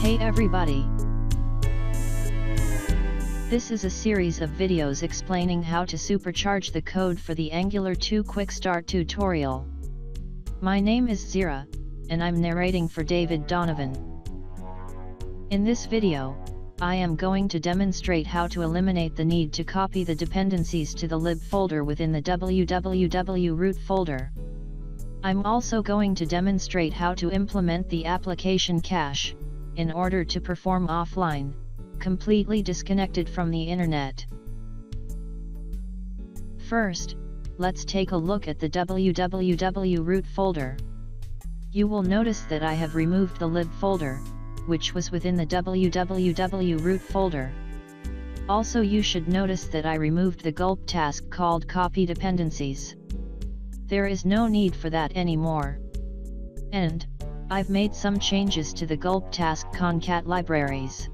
Hey everybody! This is a series of videos explaining how to supercharge the code for the Angular 2 Quick Start tutorial. My name is Zira, and I'm narrating for David Donovan. In this video, I am going to demonstrate how to eliminate the need to copy the dependencies to the lib folder within the www root folder. I'm also going to demonstrate how to implement the application cache, in order to perform offline, completely disconnected from the internet. First, let's take a look at the www root folder. You will notice that I have removed the lib folder, which was within the www root folder. Also, you should notice that I removed the gulp task called copy dependencies. There is no need for that anymore. And I've made some changes to the gulp task concat libraries.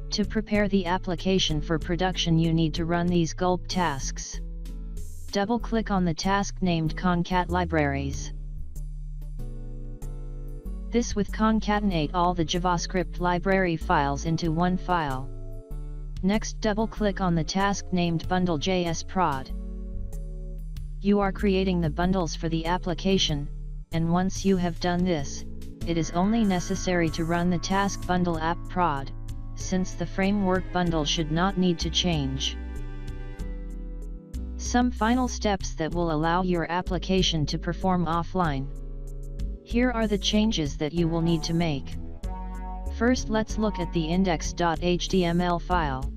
To prepare the application for production, you need to run these gulp tasks. Double-click on the task named concat libraries. This will concatenate all the JavaScript library files into one file. Next, double-click on the task named bundle.js prod. You are creating the bundles for the application, and once you have done this, it is only necessary to run the task bundle app prod, since the framework bundle should not need to change. Some final steps that will allow your application to perform offline. Here are the changes that you will need to make. First, let's look at the index.html file.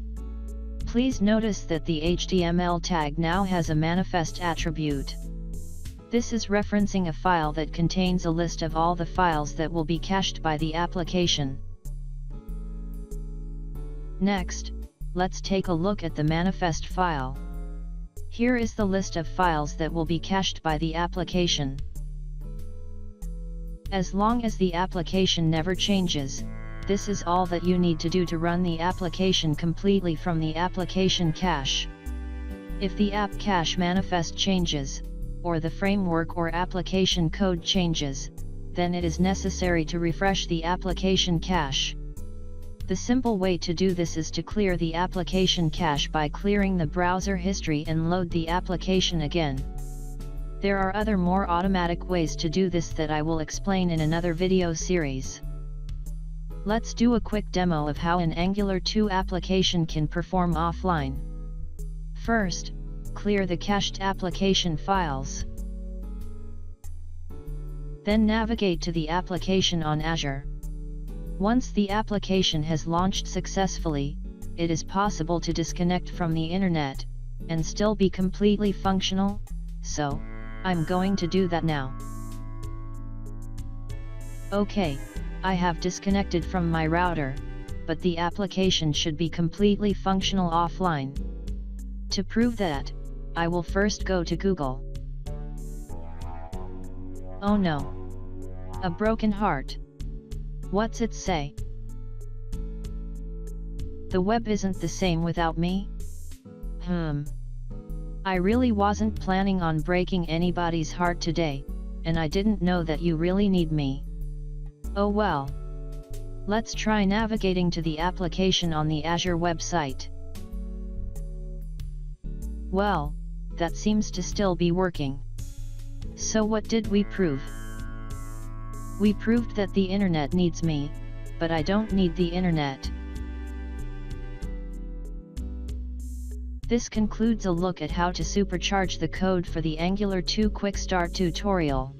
Please notice that the HTML tag now has a manifest attribute. This is referencing a file that contains a list of all the files that will be cached by the application. Next, let's take a look at the manifest file. Here is the list of files that will be cached by the application. As long as the application never changes, this is all that you need to do to run the application completely from the application cache. If the app cache manifest changes, or the framework or application code changes, then it is necessary to refresh the application cache. The simple way to do this is to clear the application cache by clearing the browser history and load the application again. There are other more automatic ways to do this that I will explain in another video series. Let's do a quick demo of how an Angular 2 application can perform offline. First, clear the cached application files. Then navigate to the application on Azure. Once the application has launched successfully, it is possible to disconnect from the internet, and still be completely functional, so I'm going to do that now. Okay, I have disconnected from my router, but the application should be completely functional offline. To prove that, I will first go to Google. Oh no! A broken heart. What's it say? The web isn't the same without me? I really wasn't planning on breaking anybody's heart today, and I didn't know that you really need me. Oh well. Let's try navigating to the application on the Azure website. Well, that seems to still be working. So what did we prove? We proved that the internet needs me, but I don't need the internet. This concludes a look at how to supercharge the code for the Angular 2 Quick Start tutorial.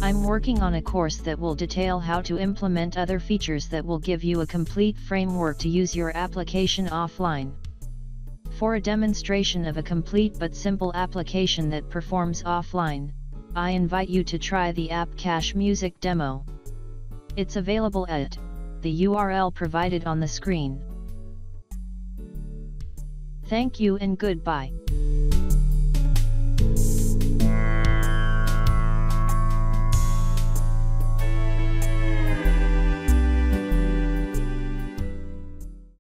I'm working on a course that will detail how to implement other features that will give you a complete framework to use your application offline. For a demonstration of a complete but simple application that performs offline, I invite you to try the app cache music demo. It's available at the URL provided on the screen. Thank you and goodbye.